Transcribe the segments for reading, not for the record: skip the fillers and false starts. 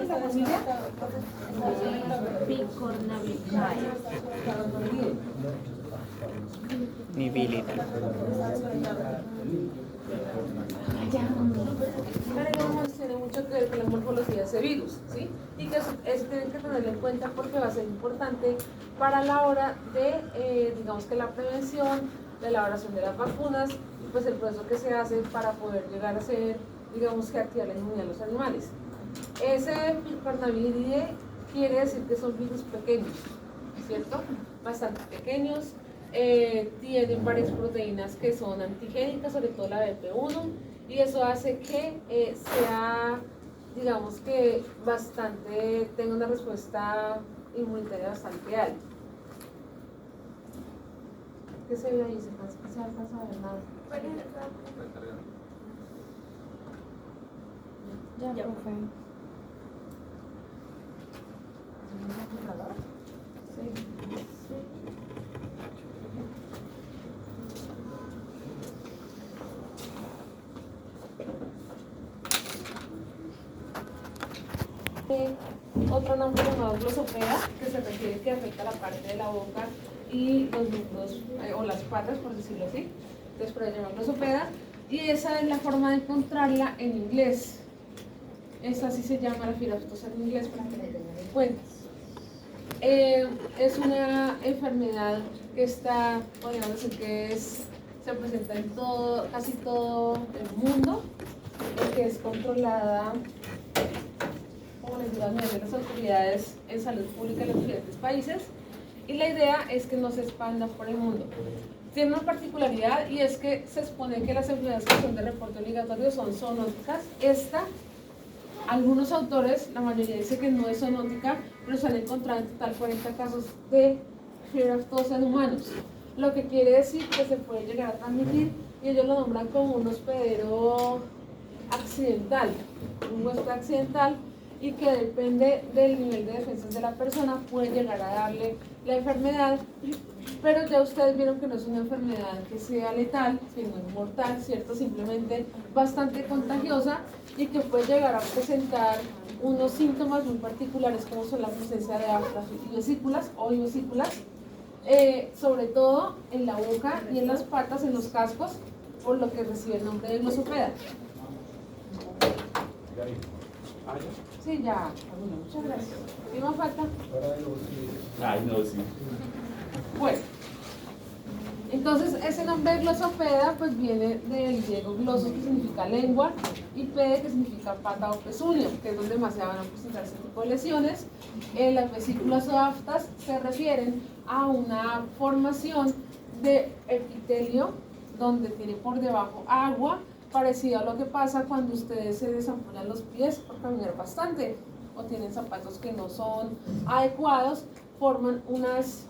es la familia? Picornavidae. Nivilida. Pero tiene mucho que ver con la morfología de ese virus, ¿sí? Y que eso tienen que tenerlo en cuenta porque va a ser importante para la hora de, digamos que la prevención, de la elaboración de las vacunas y pues el proceso que se hace para poder llegar a ser, digamos que activar la inmunidad de los animales. Ese Picornavidae quiere decir que son virus pequeños, ¿cierto? Bastante pequeños. Tienen varias proteínas que son antigénicas, sobre todo la BP1, y eso hace que sea, digamos que tenga una respuesta inmunitaria bastante alta. ¿Qué se ve ahí? ¿Se alcanza a ver nada? Ya, profe. Sí. Otro nombre llamado glosopeda, que se refiere que afecta la parte de la boca y los muslos o las patas, por decirlo así. Entonces, por eso se llama glosopeda. Y esa es la forma de encontrarla en inglés. Esa sí se llama la firaftosa en inglés para que la tengan en cuenta. Es una enfermedad que está, podríamos decir que se presenta en casi todo el mundo, que es controlada, como les digo, a nivel de las autoridades en salud pública en los diferentes países, y la idea es que no se expanda por el mundo. Tiene una particularidad y es que se expone que las enfermedades que son de reporte obligatorio son zoonóticas. Algunos autores, la mayoría dice que no es zoonótica, pero se han encontrado en total 40 casos de fiebre aftosa en humanos, lo que quiere decir que se puede llegar a transmitir, y ellos lo nombran como un hospedero accidental, un huésped accidental, y que depende del nivel de defensas de la persona puede llegar a darle la enfermedad, pero ya ustedes vieron que no es una enfermedad que sea letal, sino es mortal, ¿cierto? Simplemente bastante contagiosa y que puede llegar a presentar unos síntomas muy particulares como son la presencia de aftas y vesículas o vesículas, sobre todo en la boca y en las patas, en los cascos, por lo que recibe el nombre de glosopeda. Sí, ya. Bueno, muchas gracias. ¿Qué más falta? Ay, no, sí. Bueno, entonces ese nombre glosopeda pues viene del griego glosos, que significa lengua, y pede, que significa pata o pezuña, que es donde más se van a presentar este tipo de lesiones. Las vesículas o aftas se refieren a una formación de epitelio donde tiene por debajo agua, parecido a lo que pasa cuando ustedes se desampollan los pies por caminar bastante o tienen zapatos que no son adecuados, forman unas,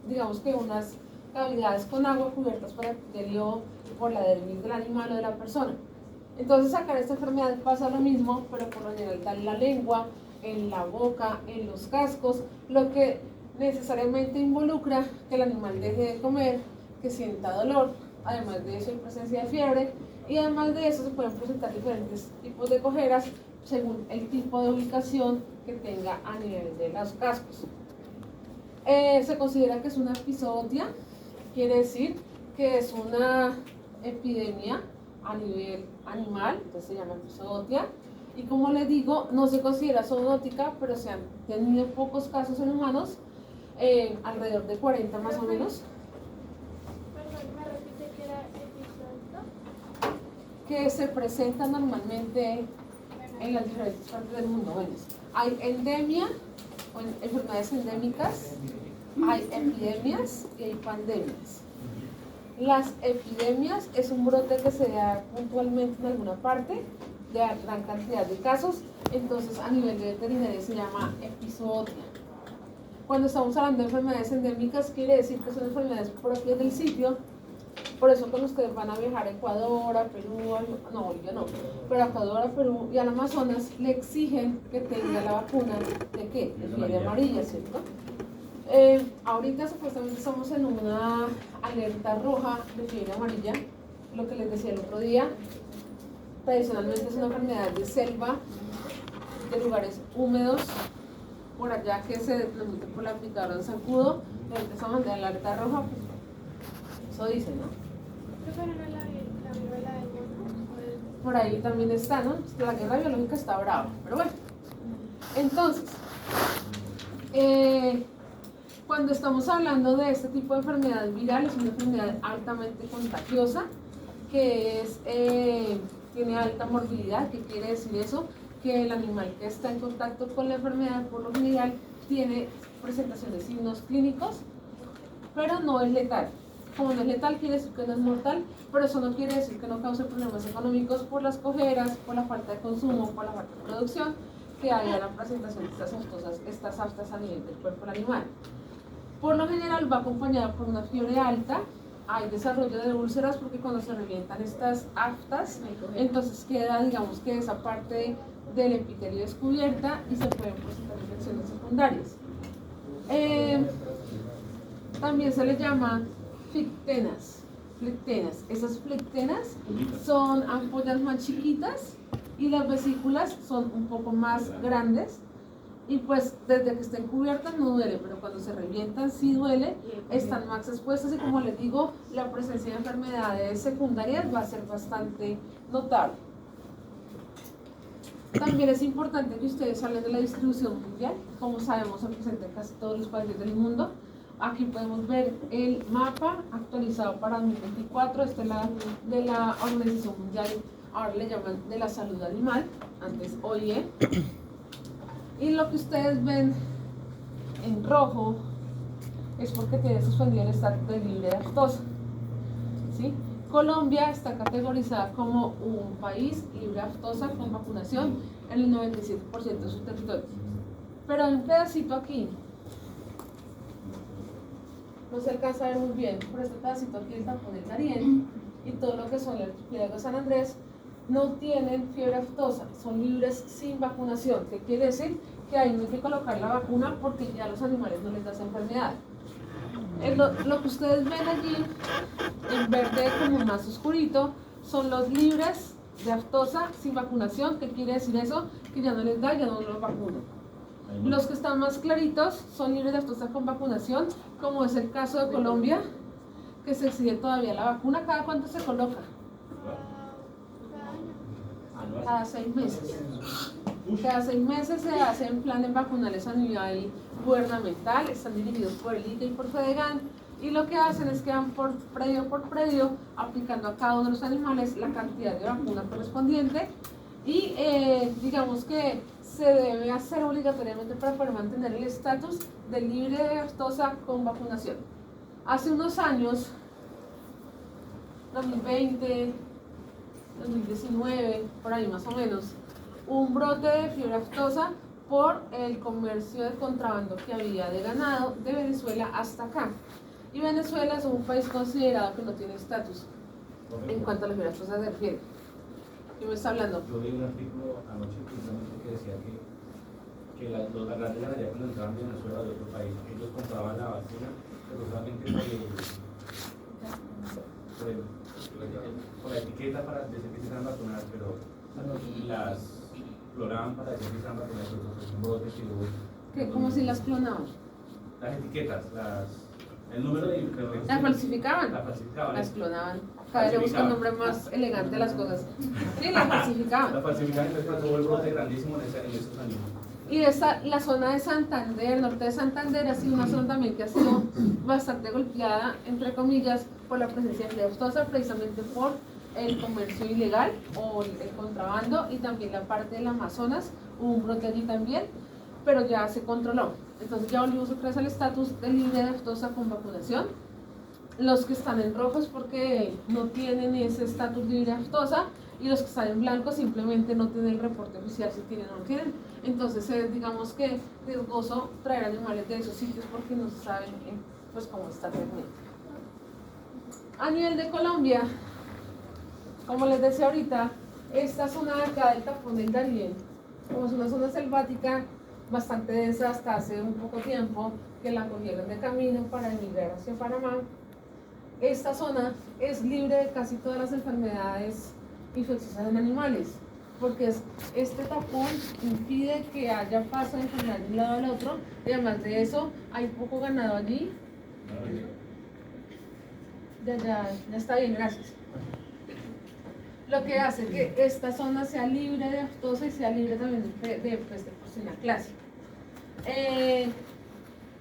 digamos que unas cavidades con agua cubiertas por epitelio, por la dermis del animal o de la persona. Entonces acá en esta enfermedad pasa lo mismo, pero por lo general está en la lengua, en la boca, en los cascos, lo que necesariamente involucra que el animal deje de comer, que sienta dolor, además de eso hay presencia de fiebre, y además de eso se pueden presentar diferentes tipos de cojeras según el tipo de ubicación que tenga a nivel de los cascos. Se considera que es una epizootia, quiere decir que es una epidemia a nivel animal, entonces se llama epizootia, y como les digo, no se considera zoonótica, pero se han tenido pocos casos en humanos, alrededor de 40 más o menos. Que se presentan normalmente en las diferentes partes del mundo. Bueno, hay endemia, o enfermedades endémicas, hay epidemias y hay pandemias. Las epidemias es un brote que se da puntualmente en alguna parte de gran cantidad de casos, entonces a nivel de veterinaria se llama epizootia. Cuando estamos hablando de enfermedades endémicas, quiere decir que son enfermedades propias del sitio. Por eso cuando ustedes van a viajar a Ecuador, a Perú, no, Bolivia no, pero a Ecuador, a Perú y al Amazonas le exigen que tenga la vacuna de ¿qué? De fiebre amarilla, ¿cierto? Ahorita supuestamente estamos en una alerta roja de fiebre amarilla, lo que les decía el otro día. Tradicionalmente es una enfermedad de selva de lugares húmedos, por allá que se transmite por la aplicadora de zancudo, empezamos a la alerta roja, pues, eso dice, ¿no? ¿Qué era la viruela del mono? Por ahí también está, ¿no? La guerra biológica está brava, pero bueno. Entonces, cuando estamos hablando de este tipo de enfermedad viral, es una enfermedad altamente contagiosa, que tiene alta morbilidad. ¿Qué quiere decir eso? Que el animal que está en contacto con la enfermedad, por lo general, tiene presentación de signos clínicos, pero no es letal. Como no es letal, quiere decir que no es mortal, pero eso no quiere decir que no cause problemas económicos por las cojeras, por la falta de consumo, por la falta de producción, que haya la presentación de estas aftas a nivel del cuerpo del animal. Por lo general va acompañada por una fiebre alta, hay desarrollo de úlceras porque cuando se revientan estas aftas, entonces queda, digamos que esa parte del epitelio descubierta y se pueden presentar infecciones secundarias. También se le llama flictenas. Esas flictenas son ampollas más chiquitas y las vesículas son un poco más grandes. Y pues desde que estén cubiertas no duele, pero cuando se revientan sí duele, están más expuestas y como les digo, la presencia de enfermedades secundarias va a ser bastante notable. También es importante que ustedes hablen de la distribución mundial, como sabemos se presenta en casi todos los países del mundo. Aquí podemos ver el mapa actualizado para 2024, este es de la Organización Mundial, ahora le llaman de la salud animal, antes OIE. Y lo que ustedes ven en rojo es porque tiene suspendido el estatus de libre de aftosa, ¿sí? Colombia está categorizada como un país libre de aftosa con vacunación en el 97% de su territorio. Pero hay un pedacito aquí, no se alcanza a ver muy bien, por este pedacito aquí el tampón del Darién y todo lo que son el archipiélago de San Andrés, no tienen fiebre aftosa, son libres sin vacunación. ¿Qué quiere decir? Que ahí no hay que colocar la vacuna porque ya a los animales no les da esa enfermedad. Lo que ustedes ven allí, en verde como más oscurito, son los libres de aftosa sin vacunación. ¿Qué quiere decir eso? Que ya no les da, ya no los vacunan. Los que están más claritos son libres de aftosa con vacunación, como es el caso de Colombia, que se exige todavía la vacuna. ¿Cada cuánto se coloca? Cada 6 meses. Cada 6 meses se hacen planes vacunales a nivel gubernamental, están dirigidos por el INE y por FEDEGAN, y lo que hacen es que van por predio, aplicando a cada uno de los animales la cantidad de vacuna correspondiente, y digamos que se debe hacer obligatoriamente para poder mantener el estatus de libre de aftosa con vacunación. Hace unos años, 2020, 2019, por ahí más o menos, un brote de fiebre aftosa por el comercio de contrabando que había de ganado de Venezuela hasta acá. Y Venezuela es un país considerado que no tiene estatus en cuanto a la fiebre aftosa se refiere. ¿Qué me está hablando? Yo leí un artículo anoche precisamente que decía que los grandes ganaderías cuando entraban de Venezuela o de otro país, ellos compraban la vacuna, pero solamente por la etiqueta para decir que se iban a vacunar, pero las clonaban para decir que se iban a vacunar, pero pues un brote que hubo. ¿Qué? ¿Cómo si las clonaban? Las etiquetas, el número de... ¿Las falsificaban? Las falsificaban. Las clonaban. Cada vez le buscan un nombre más elegante a las cosas. Sí, las falsificaban. Las falsificaban, entonces hubo el brote grandísimo en esos años. Y la zona de Santander, el norte de Santander, ha sido una zona también que ha sido bastante golpeada, entre comillas, por la presencia de fiebre aftosa, precisamente por el comercio ilegal o el contrabando, y también la parte del Amazonas, hubo un brote allí también, pero ya se controló. Entonces ya volvimos otra vez al estatus de libre de aftosa con vacunación. Los que están en rojo es porque no tienen ese estatus libre de aftosa, y los que están en blanco simplemente no tienen el reporte oficial si tienen o no tienen. Entonces digamos que es riesgoso traer animales de esos sitios porque no se sabe pues cómo está realmente. A nivel de Colombia, como les decía ahorita, esta zona de acá del tapón del Darién, como es una zona selvática bastante densa hasta hace un poco tiempo que la cogieron de camino para emigrar hacia Panamá, esta zona es libre de casi todas las enfermedades infecciosas en animales. porque este tapón impide que haya paso de enfermedad de un lado al otro, y además de eso hay poco ganado allí. Ya está bien, gracias. Lo que hace que esta zona sea libre de aftosa y sea libre también de porcina clásica.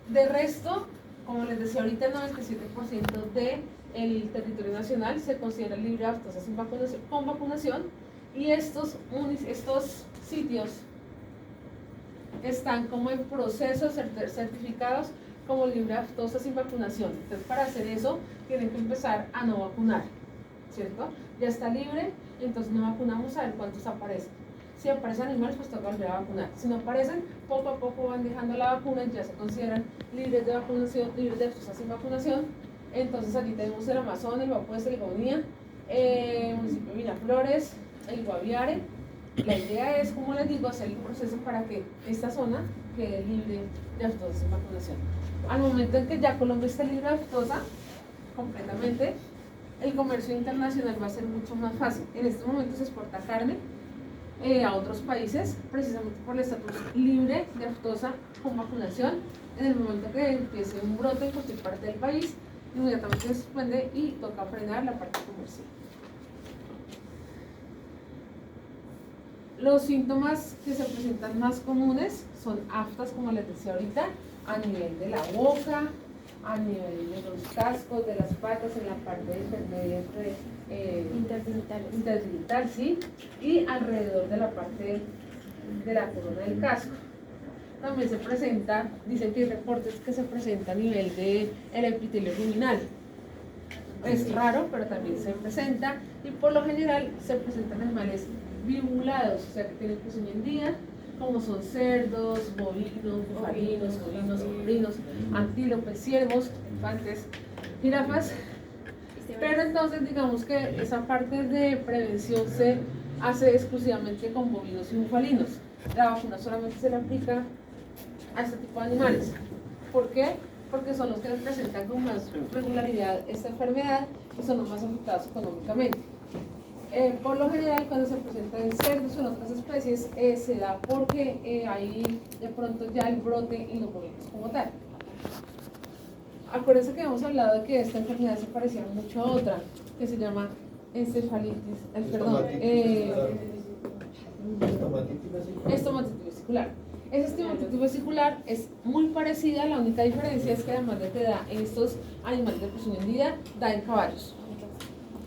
De resto, como les decía ahorita, el 97% del territorio nacional se considera libre de aftosa sin vacunación, con vacunación, y estos sitios están como en proceso de ser certificados como libre de aftosa sin vacunación. Entonces, para hacer eso, tienen que empezar a no vacunar, ¿cierto? Ya está libre, entonces no vacunamos a ver cuántos aparecen. Si aparecen animales, pues toca volver a vacunar. Si no aparecen, poco a poco van dejando la vacuna y ya se consideran libres de vacunación, libres de aftosa sin vacunación. Entonces, aquí tenemos el Amazonas, el Guapués, el Gaunía, el municipio de Miraflores, el Guaviare. La idea es, como les digo, hacer el proceso para que esta zona quede libre de aftosa sin vacunación. Al momento en que ya Colombia esté libre de aftosa completamente, el comercio internacional va a ser mucho más fácil. En este momento se exporta carne a otros países precisamente por el estatus libre de aftosa con vacunación. En el momento que empiece un brote en cualquier parte del país, inmediatamente se suspende y toca frenar la parte comercial. Los síntomas que se presentan más comunes son aftas, como les decía ahorita, a nivel de la boca, a nivel de los cascos, de las patas, en la parte interdigital, sí, y alrededor de la parte de la corona del casco. También se presenta, dicen que hay reportes que se presenta a nivel del epitelio ruminal. Es raro, pero también se presenta, y por lo general se presentan animales bifurcados, o sea que tienen pezuña hendida, como son cerdos, bovinos, bufalinos, bovinos, sobrinos, antílopes, ciervos, elefantes, jirafas. Pero entonces digamos que esa parte de prevención se hace exclusivamente con bovinos y bufalinos. La vacuna solamente se le aplica a este tipo de animales. ¿Por qué? Porque son los que presentan con más regularidad esta enfermedad y son los más afectados económicamente. Por lo general, cuando se presenta en cerdos o en otras especies, se da porque hay de pronto ya el brote en los bovinos como tal. Acuérdense que hemos hablado de que esta enfermedad se parecía mucho a otra, que se llama encefalitis, estomatitis vesicular. Esa estomatitis vesicular es muy parecida, la única diferencia es que además de que da en estos animales de pezuña hendida, da en caballos.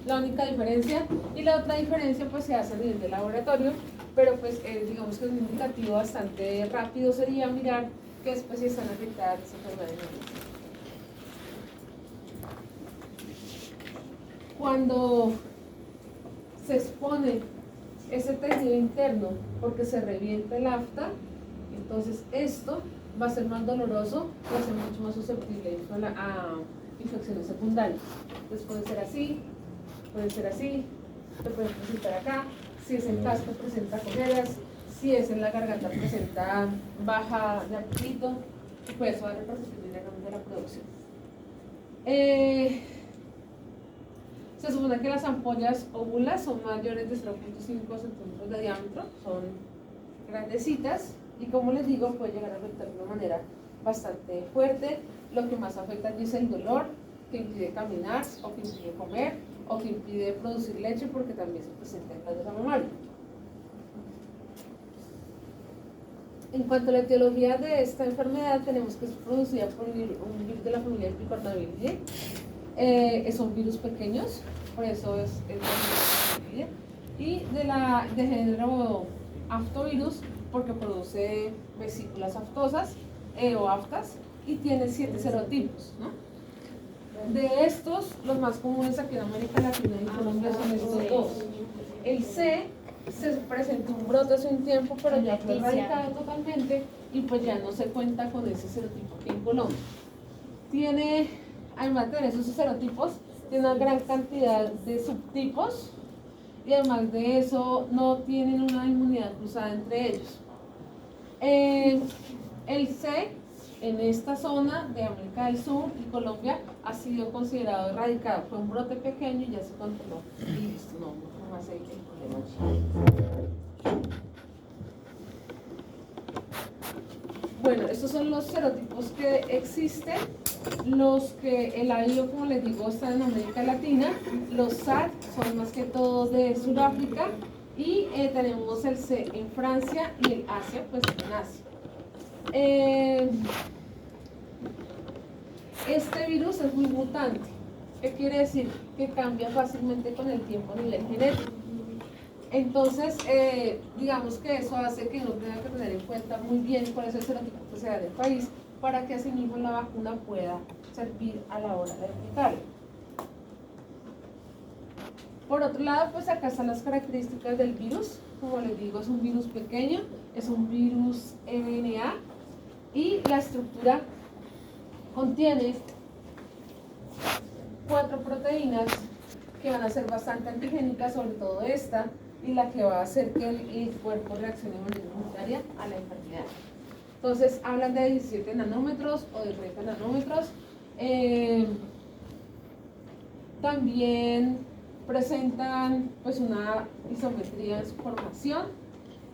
La única diferencia, y la otra diferencia pues se hace a nivel de laboratorio, pero pues digamos que es un indicativo bastante rápido sería mirar qué especies están afectadas de esa enfermedad. Cuando se expone ese tejido interno porque se revienta el afta, entonces esto va a ser más doloroso, va a ser mucho más susceptible a infecciones secundarias. Entonces puede ser así, se puede presentar acá, si es el casco presenta cojeras, si es en la garganta presenta baja de apetito, y pues eso va a repercutir directamente en la producción. Se supone que las ampollas óvulas son mayores de 0.5 centímetros de diámetro, son grandecitas y como les digo puede llegar a afectar de una manera bastante fuerte. Lo que más afecta allí es el dolor, que impide caminar o que impide comer o que impide producir leche porque también se presenta en cáncer mamario. En cuanto a la etiología de esta enfermedad, tenemos que es producida por un virus de la familia de Picornaviridae. Son virus pequeños, por eso es y de género aftovirus porque produce vesículas aftosas o aftas y tiene 7 serotipos, ¿no? De estos, los más comunes aquí en América Latina y Colombia son estos dos. El C se presentó un brote hace un tiempo, pero ya fue erradicado totalmente y pues ya no se cuenta con ese serotipo aquí en Colombia. Tiene, además de esos serotipos, tiene una gran cantidad de subtipos y además de eso no tienen una inmunidad cruzada entre ellos. El C en esta zona de América del Sur y Colombia ha sido considerado erradicado. Fue un brote pequeño y ya se controló y listo, no más hay problema. Bueno, estos son los serotipos que existen. Los que el AIO, como les digo, están en América Latina. Los SAT son más que todo de Sudáfrica. Y tenemos el C en Francia y el Asia, pues en Asia. Este virus es muy mutante. ¿Qué quiere decir? Que cambia fácilmente con el tiempo a nivel genético. Entonces, digamos que eso hace que uno tenga que tener en cuenta muy bien cuál es el serotipo que se da del país para que así mismo la vacuna pueda servir a la hora de aplicarla. Por otro lado, pues acá están las características del virus. Como les digo, es un virus pequeño, es un virus RNA y la estructura contiene 4 proteínas que van a ser bastante antigénicas, sobre todo esta, y la que va a hacer que el cuerpo reaccione de manera inmunitaria a la enfermedad. Entonces, hablan de 17 nanómetros o de 30 nanómetros. También presentan pues una isometría en su formación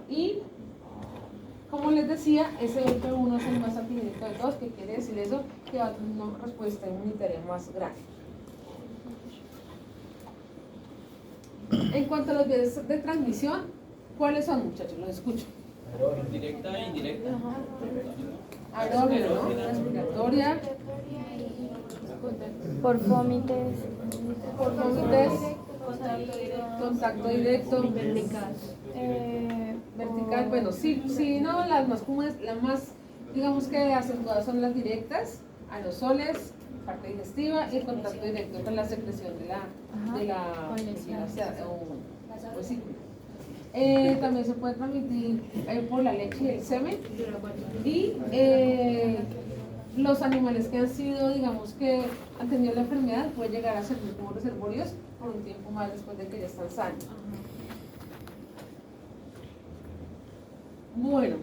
y, como les decía, ese P1 es el más antigénico de todos. ¿Qué quiere decir eso? Que va a tener una respuesta inmunitaria más grande. En cuanto a los vías de transmisión, ¿cuáles son, muchachos? Los escucho. Directa e indirecta. Aerógena, ¿no? Respiratoria, Por vómites. por vómites, contacto directo, vertical. Bueno, sí, no, las más comunes, las más, digamos que acentuadas son las directas, aerosoles, parte digestiva y el contacto directo con la secreción de la vesícula. También se puede transmitir por la leche y el semen. Y los animales que han sido, digamos que han tenido la enfermedad, pueden llegar a servir como reservorios por un tiempo más después de que ya están sanos. Bueno,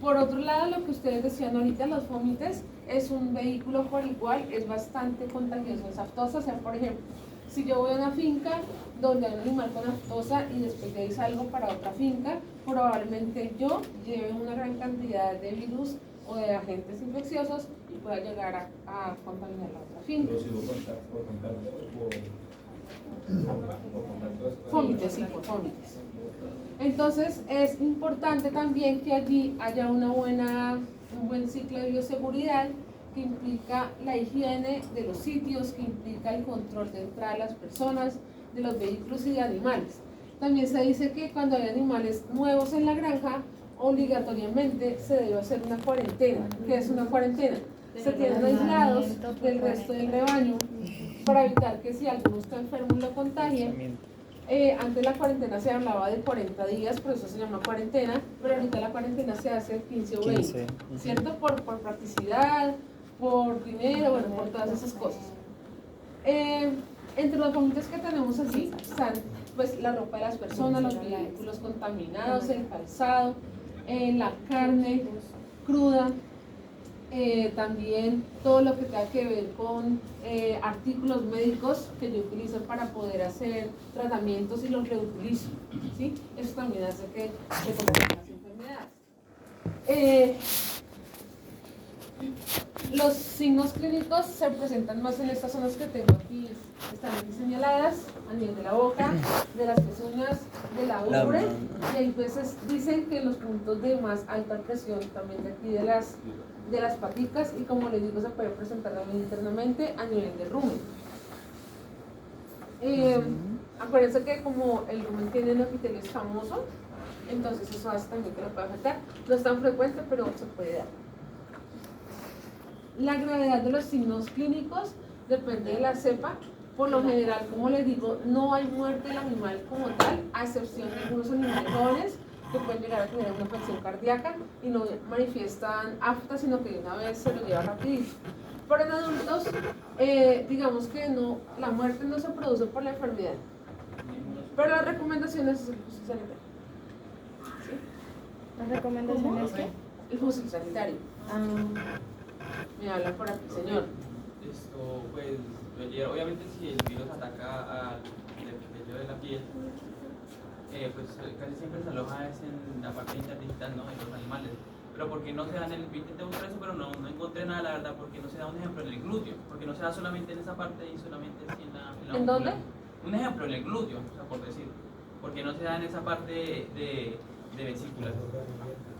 por otro lado, lo que ustedes decían ahorita, los vómites es un vehículo por igual, es bastante contagioso esa aftosa. O sea, por ejemplo, si yo voy a una finca donde hay un animal con aftosa y después de ahí salgo para otra finca, probablemente yo lleve una gran cantidad de virus o de agentes infecciosos y pueda llegar a contaminar la otra finca. Pero si hubo contacto, Vómites, sí, por vómites. Entonces es importante también que allí haya un buen ciclo de bioseguridad que implica la higiene de los sitios, que implica el control de entrada de las personas, de los vehículos y de animales. También se dice que cuando hay animales nuevos en la granja, obligatoriamente se debe hacer una cuarentena. ¿Qué es una cuarentena? Se tienen aislados del resto del rebaño para evitar que si alguno está enfermo lo contagie. Antes la cuarentena se hablaba de 40 días, por eso se llama cuarentena, pero ahorita la cuarentena se hace 15 o 20, ¿cierto? Por practicidad, por dinero, bueno, por todas esas cosas. Entre los vómitos que tenemos aquí están pues la ropa de las personas, los vehículos contaminados, el calzado, la carne cruda, también todo lo que tenga que ver con artículos médicos que yo utilizo para poder hacer tratamientos y los reutilizo, ¿sí? Eso también hace que se contagien las enfermedades. Los signos clínicos se presentan más en estas zonas que tengo aquí, están aquí señaladas, a nivel de la boca, de las pezuñas, de la ubre, y hay veces dicen que los puntos de más alta presión también de aquí de las paticas, y como les digo, se puede presentar también internamente a nivel de rumen. Acuérdense que como el rumen tiene un epitelio escamoso, entonces eso hace también que lo pueda afectar. No es tan frecuente, pero se puede dar. La gravedad de los signos clínicos depende de la cepa. Por lo general, como les digo, no hay muerte del animal como tal, a excepción de algunos animales jóvenes que pueden llegar a tener una afección cardíaca y no manifiestan afta, sino que de una vez se lo lleva rapidito. Pero en adultos, digamos que no, la muerte no se produce por la enfermedad. Pero las recomendaciones es el fusil sanitario. ¿Sí? ¿Las recomendaciones qué? El fusil sanitario. Me habla por aquí, señor. Esto, pues, obviamente si el virus ataca al epitelio de la piel, pues casi siempre se aloja es en la parte interdigital, ¿no? En los animales. Pero porque no se da en el, intenté buscar eso, pero no encontré nada, la verdad, porque no se da un ejemplo en el glúteo, porque no se da solamente en esa parte y solamente así en la ¿En dónde? un ejemplo en el glúteo, o sea, por decir, porque no se da en esa parte de vesículas,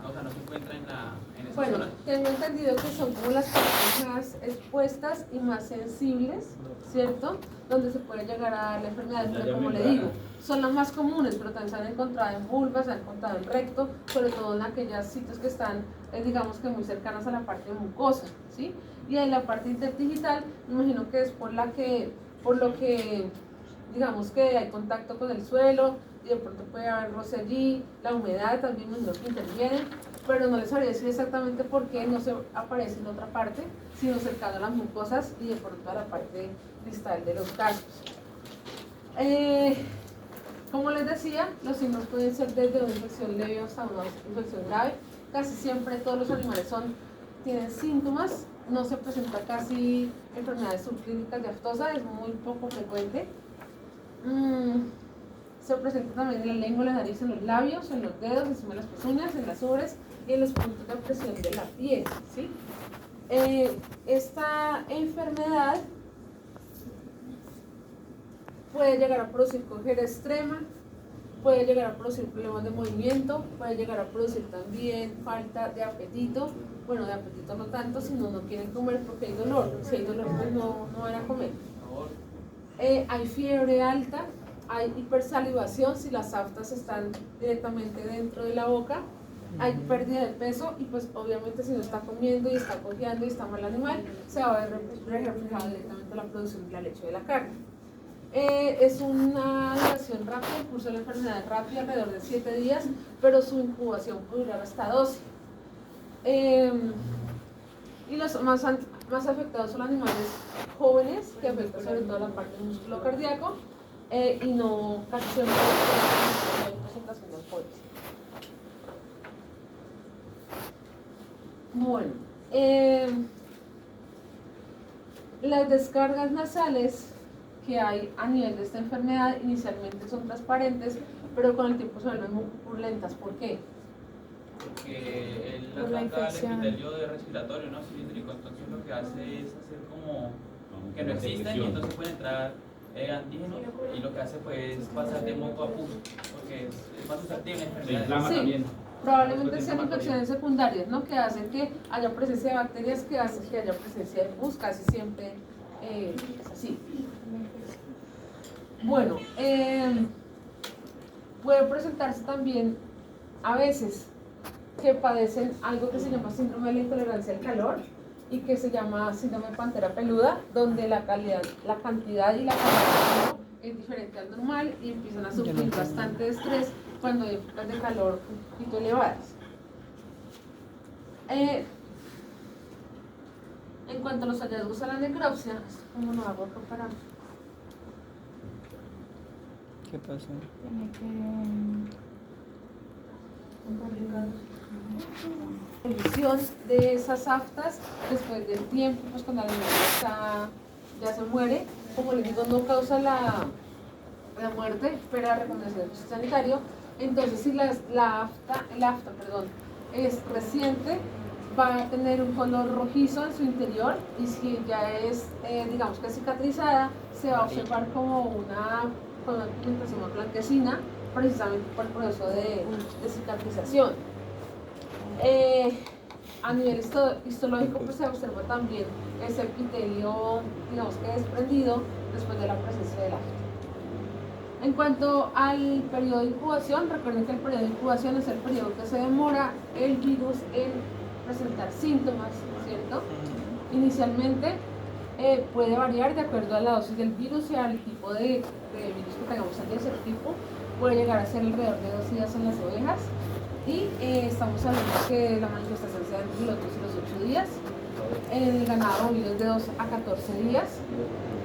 o sea, no se encuentra en esa Bueno, zona. tengo entendido que son como las partes más expuestas y más sensibles, ¿cierto? Donde se puede llegar a la enfermedad, pero como le digo, son las más comunes, pero también se han encontrado en vulva, se han encontrado en recto, sobre todo en aquellos sitios que están, digamos que muy cercanos a la parte mucosa, ¿sí? Y en la parte interdigital, me imagino que es por lo que, digamos que hay contacto con el suelo, y de pronto puede haber roce allí, la humedad también me imagino que interviene, pero no les sabría decir exactamente por qué no se aparece en otra parte, sino cercano a las mucosas y de pronto a la parte distal de los cascos. Como les decía, los signos pueden ser desde una infección leve hasta una infección grave. Casi siempre todos los animales tienen síntomas, no se presenta casi enfermedades subclínicas de aftosa, es muy poco frecuente. Se presenta también en la lengua, en la nariz, en los labios, en los dedos, encima de las pezuñas, en las ubres y en los puntos de presión de la piel, ¿sí? Esta enfermedad puede llegar a producir cojera extrema, puede llegar a producir problemas de movimiento, puede llegar a producir también falta de apetito. Bueno, de apetito no tanto, sino no quieren comer porque hay dolor. Si hay dolor, pues no van a comer. Hay fiebre alta, hay hipersalivación si las aftas están directamente dentro de la boca, hay pérdida de peso y pues obviamente si no está comiendo y está cojeando y está mal animal, se va a ver reflejado directamente en la producción de la leche de la carne. Es una duración rápida, el curso de la enfermedad es rápido, alrededor de 7 días, pero su incubación puede durar hasta 12. Y los más afectados son animales jóvenes, que afectan sobre todo la parte del músculo cardíaco, y no casi siempre hay presentación de alcoholes. Bueno, las descargas nasales que hay a nivel de esta enfermedad inicialmente son transparentes, pero con el tiempo se vuelven muy purulentas. ¿Por qué? Porque él Por la ataca el infección. epitelio de respiratorio, ¿no? Cilíndrico, entonces lo que hace es hacer como que no existen y entonces puede entrar antígenos y lo que hace pues es pasar de moco a pus, porque es más susceptible a Se enfermedades. inflama Sí. también. Probablemente sean infecciones secundarias, ¿no? Que hacen que haya presencia de bacterias, que hacen que haya presencia de pus, casi siempre es así. Bueno, puede presentarse también a veces que padecen algo que se llama síndrome de la intolerancia al calor y que se llama síndrome de pantera peluda, donde la cantidad y la calidad de calor es diferente al normal y empiezan a sufrir bastante estrés cuando hay épocas de calor un poquito elevadas. En cuanto a los hallazgos a la necropsia, ¿cómo no hago acá para? ¿Qué pasó? Tiene que... Emisión de esas aftas después del tiempo, pues cuando el animal ya se muere, como les digo, no causa la muerte, pero la recomendación del sanitario. Entonces, si el afta es reciente, va a tener un color rojizo en su interior, y si ya es, digamos que cicatrizada, se va a observar como una pigmentación más blanquecina, precisamente por el proceso de cicatrización. A nivel histológico, pues se observa también ese epitelio, digamos que desprendido después de la presencia del afta. En cuanto al periodo de incubación, recuerden que el periodo de incubación es el periodo que se demora el virus en presentar síntomas, ¿cierto? Inicialmente puede variar de acuerdo a la dosis del virus y al tipo de virus que tengamos en el serotipo. Puede llegar a ser alrededor de 2 días en las ovejas y estamos hablando que la manifestación sea entre los 2 y los 8 días. En el ganado bovino es de 2 a 14 días.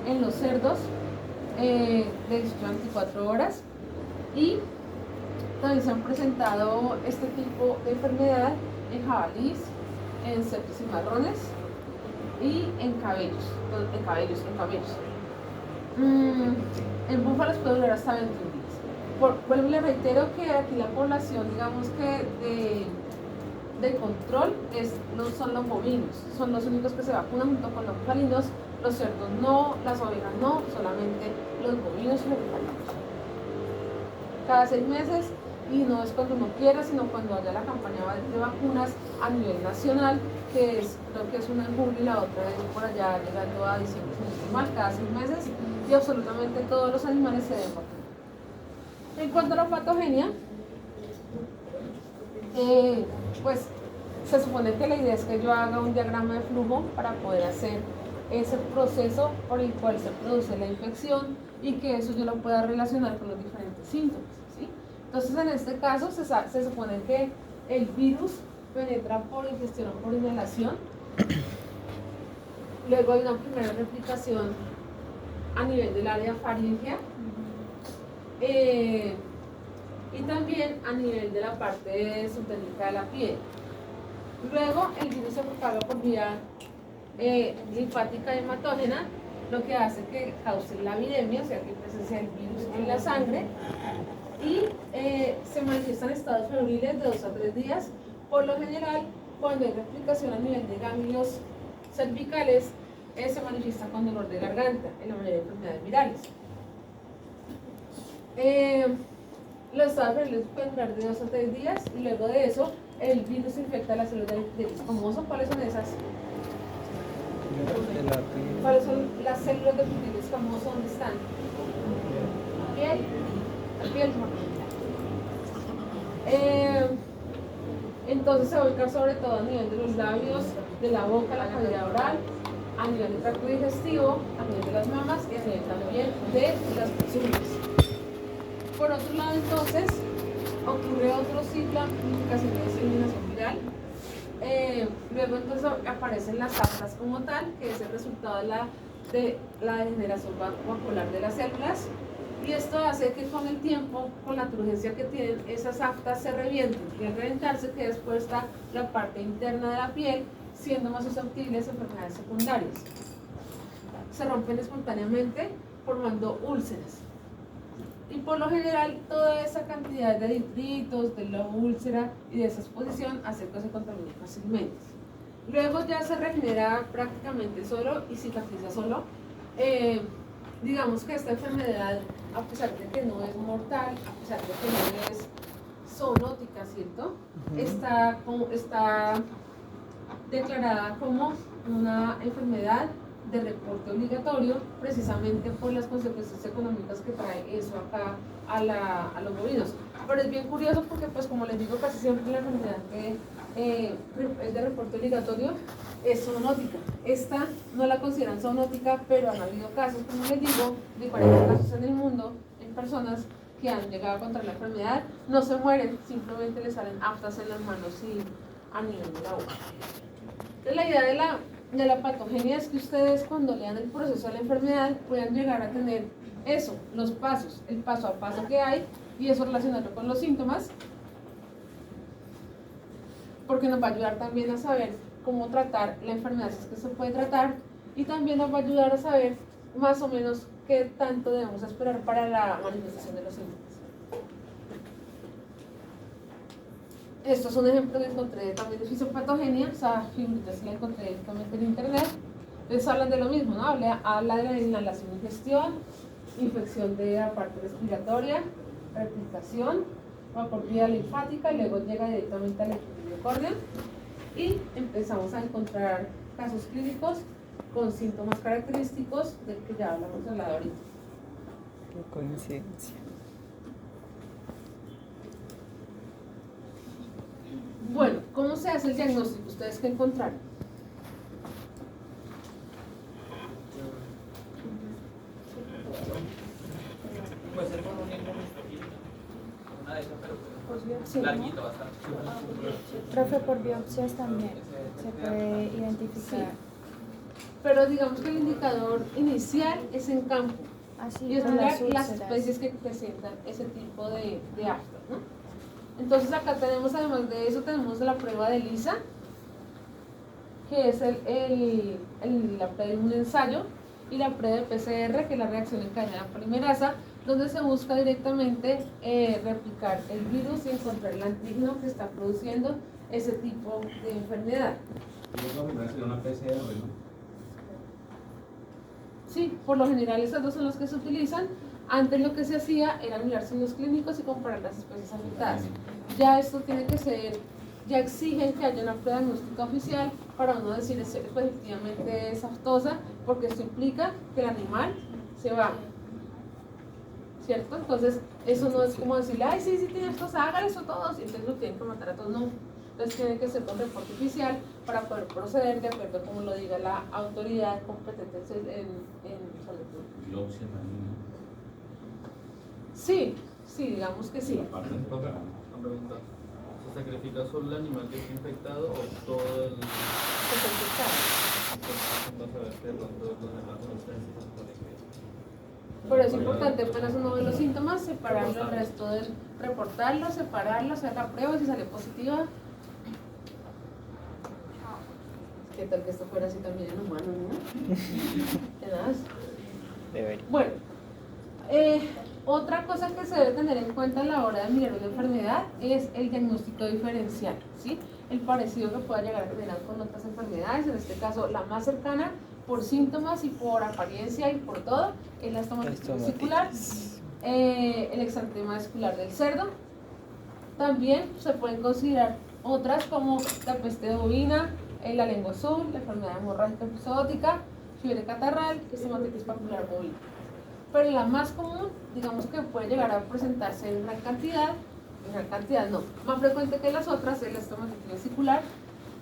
En los cerdos de 18 a 24 horas. Y también se han presentado este tipo de enfermedad en jabalíes, en cerdos y marrones y en camellos. En búfalos puede durar hasta 21 días. Bueno, le reitero que aquí la población, digamos que de control no son los bovinos, son los únicos que se vacunan junto con los bufalinos, los cerdos no, las ovejas no, solamente los bovinos y los bufalinos. Cada 6 meses, y no es cuando uno quiera, sino cuando haya la campaña de vacunas a nivel nacional, que es, creo que es una en julio y la otra es por allá llegando a diciembre, si no estoy mal, cada 6 meses, y absolutamente todos los animales se deben vacunar. En cuanto a la patogenia, pues se supone que la idea es que yo haga un diagrama de flujo para poder hacer ese proceso por el cual se produce la infección y que eso yo lo pueda relacionar con los diferentes síntomas, ¿sí? Entonces, en este caso se supone que el virus penetra por ingestión o por inhalación. Luego hay una primera replicación a nivel del área faríngea. Y también a nivel de la parte subtécnica de la piel. Luego el virus se propaga por vía linfática hematógena, lo que hace que cause la viremia, o sea que presencia del virus en la sangre, y se manifiestan estados febriles de 2 a 3 días. Por lo general, cuando hay replicación a nivel de ganglios cervicales, se manifiesta con dolor de garganta en la mayoría de enfermedades virales. Los estados febriles pueden durar de 2 a 3 días y luego de eso el virus infecta las células del escamoso. ¿Cuáles son esas? ¿Cuáles son las células del escamoso? ¿Dónde están? Piel. La piel. Entonces se va a ubicar sobre todo a nivel de los labios, de la boca, la cavidad oral, a nivel del tracto digestivo, a nivel de las mamas y a nivel también de las pezuñas. Por otro lado, entonces, ocurre otro ciclo de amplificación de diseminación viral. Luego entonces aparecen las aftas como tal, que es el resultado de la degeneración vacuolar de las células, y esto hace que con el tiempo, con la turgencia que tienen, esas aftas se revienten, y al reventarse queda expuesta la parte interna de la piel, siendo más susceptibles a enfermedades secundarias. Se rompen espontáneamente formando úlceras. Y por lo general, toda esa cantidad de detritos, de la úlcera y de esa exposición hace que se contamine fácilmente. Luego ya se regenera prácticamente solo y cicatriza solo. Digamos que esta enfermedad, a pesar de que no es mortal, a pesar de que no es zoonótica, ¿cierto? Está declarada como una enfermedad de reporte obligatorio, precisamente por las consecuencias económicas que trae eso acá a los bovinos. Pero es bien curioso porque, pues como les digo, casi siempre la enfermedad que es de reporte obligatorio es zoonótica. Esta no la consideran zoonótica, pero han habido casos, como les digo, de 40 casos en el mundo, en personas que han llegado a contraer la enfermedad, no se mueren, simplemente les salen aftas en las manos y a nivel de la boca. Entonces, la idea de la patogenia es que ustedes, cuando lean el proceso de la enfermedad, puedan llegar a tener eso, los pasos, el paso a paso que hay, y eso relacionarlo con los síntomas, porque nos va a ayudar también a saber cómo tratar la enfermedad, si es que se puede tratar, y también nos va a ayudar a saber más o menos qué tanto debemos esperar para la manifestación de los síntomas. Esto es un ejemplo que encontré también de fisiopatogenia, esa figurita se la encontré directamente en internet. Les hablan de lo mismo, ¿no? Habla de la inhalación y ingestión, infección de la parte respiratoria, replicación, va por vía linfática y luego llega directamente al epitelio y empezamos a encontrar casos clínicos con síntomas característicos del que ya hablamos ahorita. Qué coincidencia. Bueno, ¿cómo se hace el diagnóstico? ¿Ustedes qué encontraron? Puede ser con un inmunohistoquímico, una de esas, pero Sí, larguito bastante. profe, por biopsias también se puede Sí, identificar. pero digamos que el indicador inicial es en campo Así y es por mirar las las úlceras. especies que presentan ese tipo de aftas, ¿no? Entonces acá tenemos, además de eso, tenemos la prueba de ELISA, que es la prueba de un ensayo, y la prueba de PCR, que es la reacción en cadena polimerasa, donde se busca directamente replicar el virus y encontrar el antígeno que está produciendo ese tipo de enfermedad. Y eso primero sería una PCR, ¿no? Sí, por lo general esos dos son los que se utilizan. Antes lo que se hacía era mirar signos clínicos y comparar las especies afectadas. Ya esto tiene que ser, ya exigen que haya una prueba diagnóstica oficial para uno decir si efectivamente es aftosa, porque esto implica que el animal se va, ¿cierto? Entonces eso no es como decirle, ay, sí, tiene aftosa, hágale eso a todos, y entonces lo tienen que matar a todos, no. Entonces tiene que ser con reporte oficial para poder proceder de acuerdo a como lo diga la autoridad competente en salud pública. Biopsia también, ¿no? Sí, digamos que sí. Aparte del programa. Una pregunta. ¿Se sacrifica solo el animal que está infectado o todo el...? Se puede infectar. Vas a ver que de pronto los demás no están, se supone que... Pero es importante, apenas uno ve los síntomas, separarlo del resto, reportarlo, separarlo, hacer la prueba, si sale positiva. ¿Qué tal que esto fuera así también en humano, no? Tenaz. Debería. Bueno, otra cosa que se debe tener en cuenta a la hora de mirar una enfermedad es el diagnóstico diferencial, ¿sí? El parecido que pueda llegar a tener con otras enfermedades, en este caso la más cercana por síntomas y por apariencia y por todo, es la estomatitis vesicular, el exantema vascular del cerdo. También se pueden considerar otras como la peste bovina, la lengua azul, la enfermedad hemorrágica episódica, fiebre catarral, estomatitis papular bovina. Pero la más común, digamos que puede llegar a presentarse en gran cantidad no, más frecuente que las otras es la estomatitis vesicular,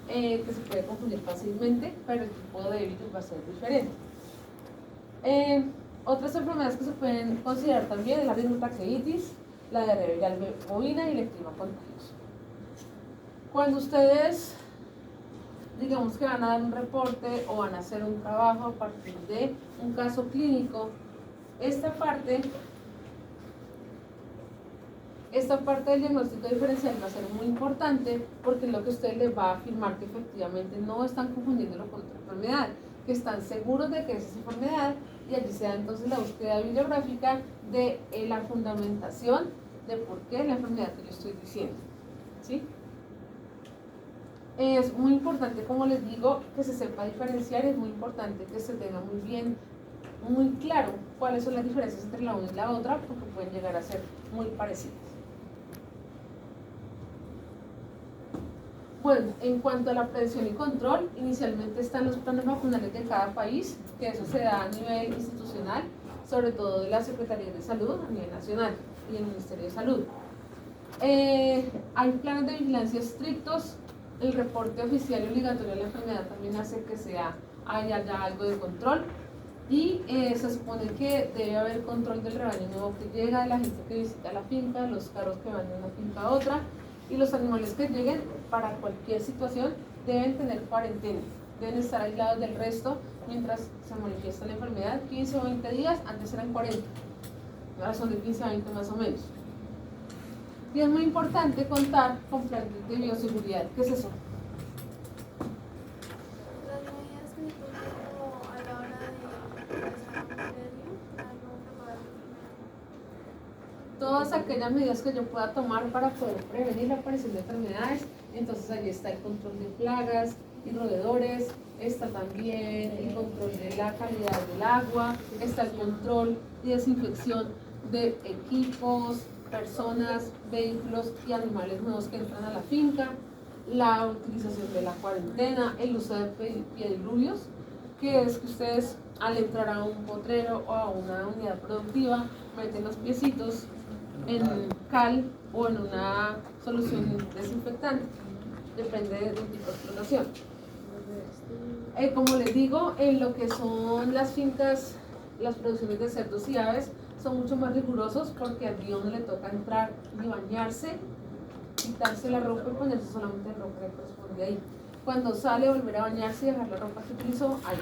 que se puede confundir fácilmente, pero el tipo de virus va a ser diferente. Otras enfermedades que se pueden considerar también es la rindotraqueitis, la diarrea viral bovina y el eczema contagioso. Cuando ustedes, digamos que van a dar un reporte o van a hacer un trabajo a partir de un caso clínico, esta parte del diagnóstico diferencial va a ser muy importante porque es lo que usted les va a afirmar que efectivamente no están confundiéndolo con otra enfermedad, que están seguros de que es esa enfermedad, y allí se da entonces la búsqueda bibliográfica de la fundamentación de por qué la enfermedad que yo estoy diciendo, ¿sí? Es muy importante, como les digo, que se sepa diferenciar, es muy importante que se tenga muy bien, muy claro cuáles son las diferencias entre la una y la otra, porque pueden llegar a ser muy parecidas. Bueno, en cuanto a la prevención y control, inicialmente están los planes vacunales de cada país, que eso se da a nivel institucional, sobre todo de la Secretaría de Salud a nivel nacional y el Ministerio de Salud. Hay planes de vigilancia estrictos, el reporte oficial y obligatorio de la enfermedad también hace que haya ya algo de control, y se supone que debe haber control del rebaño nuevo que llega, de la gente que visita la finca, los carros que van de una finca a otra, y los animales que lleguen para cualquier situación deben tener cuarentena, deben estar aislados del resto mientras se manifiesta la enfermedad, 15 o 20 días, antes eran 40, ahora son de 15 a 20 más o menos. Y es muy importante contar con planes de bioseguridad. ¿Qué es eso? Las medidas que se toman a la hora de ingresar al predio, algo preparar primero. Todas aquellas medidas que yo pueda tomar para poder prevenir la aparición de enfermedades. Entonces allí está el control de plagas y roedores, está también el control de la calidad del agua, está el control y desinfección de equipos, personas, vehículos y animales nuevos que entran a la finca, la utilización de la cuarentena, el uso de piediluvios, que es que ustedes al entrar a un potrero o a una unidad productiva meten los piecitos en cal o en una solución desinfectante, depende del tipo de explotación. Como les digo, en lo que son las fincas, las producciones de cerdos y aves son mucho más rigurosos porque al río no le toca entrar ni bañarse, quitarse la ropa y ponerse solamente la ropa que corresponde ahí. Cuando sale, volver a bañarse y dejar la ropa que utilizó ahí,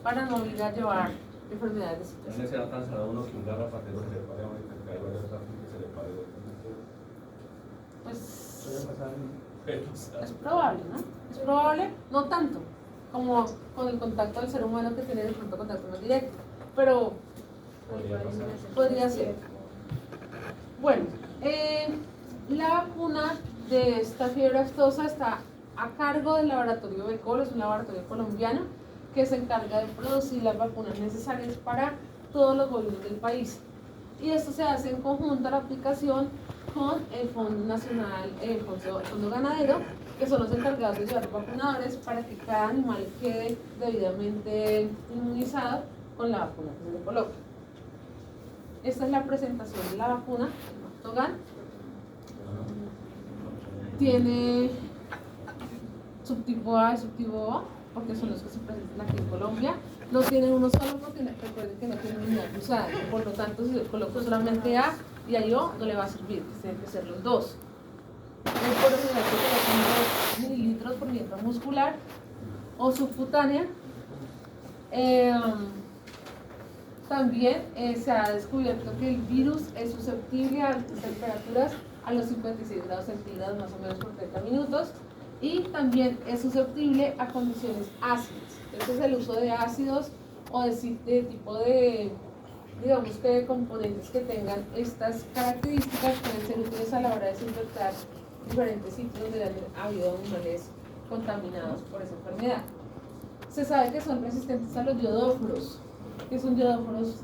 para no ir a llevar enfermedades. No se da tan salado uno que un garrapatero se le pare a uno y que caiga de otra que se le pare de otra. Pues es probable, ¿no? Es probable, no tanto como con el contacto del ser humano que tiene de pronto contacto más directo, pero Podría pasar. podría ser. Bueno, la vacuna de esta fiebre aftosa está a cargo del laboratorio Becol, es un laboratorio colombiano que se encarga de producir las vacunas necesarias para todos los gobiernos del país. Y esto se hace en conjunto a la aplicación con el Fondo Nacional, el Fondo Ganadero, que son los encargados de llevar vacunadores para que cada animal quede debidamente inmunizado con la vacuna que se le coloque. Esta es la presentación de la vacuna, el Mactogan. Tiene subtipo A y subtipo O, porque son los que se presentan aquí en Colombia. No tienen uno solo porque recuerden que no tienen unidad cruzada, por lo tanto si yo coloco solamente A y ahí O no le va a servir, tienen que ser los dos. Por lo general se colocan 2 mililitros por litro muscular o subcutánea. También se ha descubierto que el virus es susceptible a altas temperaturas, a los 56 grados centígrados más o menos por 30 minutos, y también es susceptible a condiciones ácidas. Este es el uso de ácidos o de tipo de, digamos que de componentes que tengan estas características pueden ser útiles a la hora de desinfectar diferentes sitios donde ha habido animales contaminados por esa enfermedad. Se sabe que son resistentes a los yodóforos. ¿Qué son yodóforos?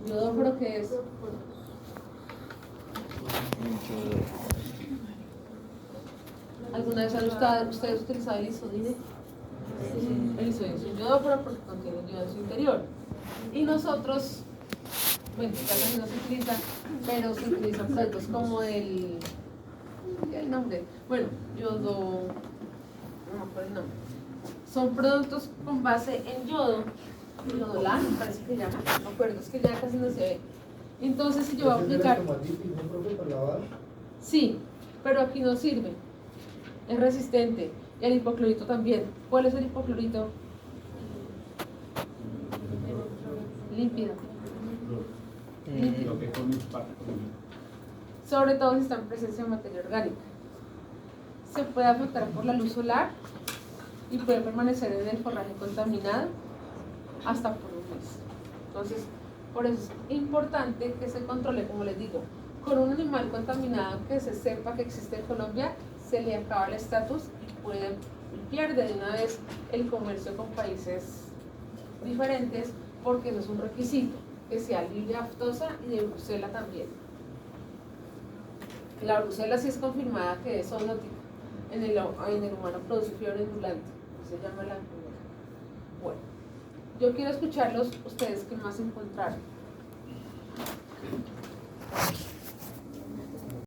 ¿Yodóforo qué es? ¿Alguna vez han ustedes utilizado el isodine? El isodine es un yodóforo porque contiene yodo en su interior. Y nosotros, bueno, ya casi no se utiliza, pero se utilizan productos como el nombre, bueno, yodo, no me acuerdo el nombre. Son productos con base en yodo, yodolan, me parece que llama, no me acuerdo, es que ya casi no se ve. Entonces, si yo voy a aplicar. Sí, pero aquí no sirve, es resistente. Y el hipoclorito también. ¿Cuál es el hipoclorito? Límpido. Lo que con mis partes. Sobre todo si está en presencia de materia orgánica. Se puede afectar por la luz solar y puede permanecer en el forraje contaminado hasta por un mes. Entonces, por eso es importante que se controle, como les digo, con un animal contaminado que se sepa que existe en Colombia, se le acaba el estatus y pierde de una vez el comercio con países diferentes, porque eso es un requisito, que sea libre de aftosa y de brucela también. La brucela sí es confirmada que es zoonótica. En el humano produce fiebre ambulante, se llama la enfermedad. Bueno, yo quiero escucharlos ustedes, ¿qué más encontraron?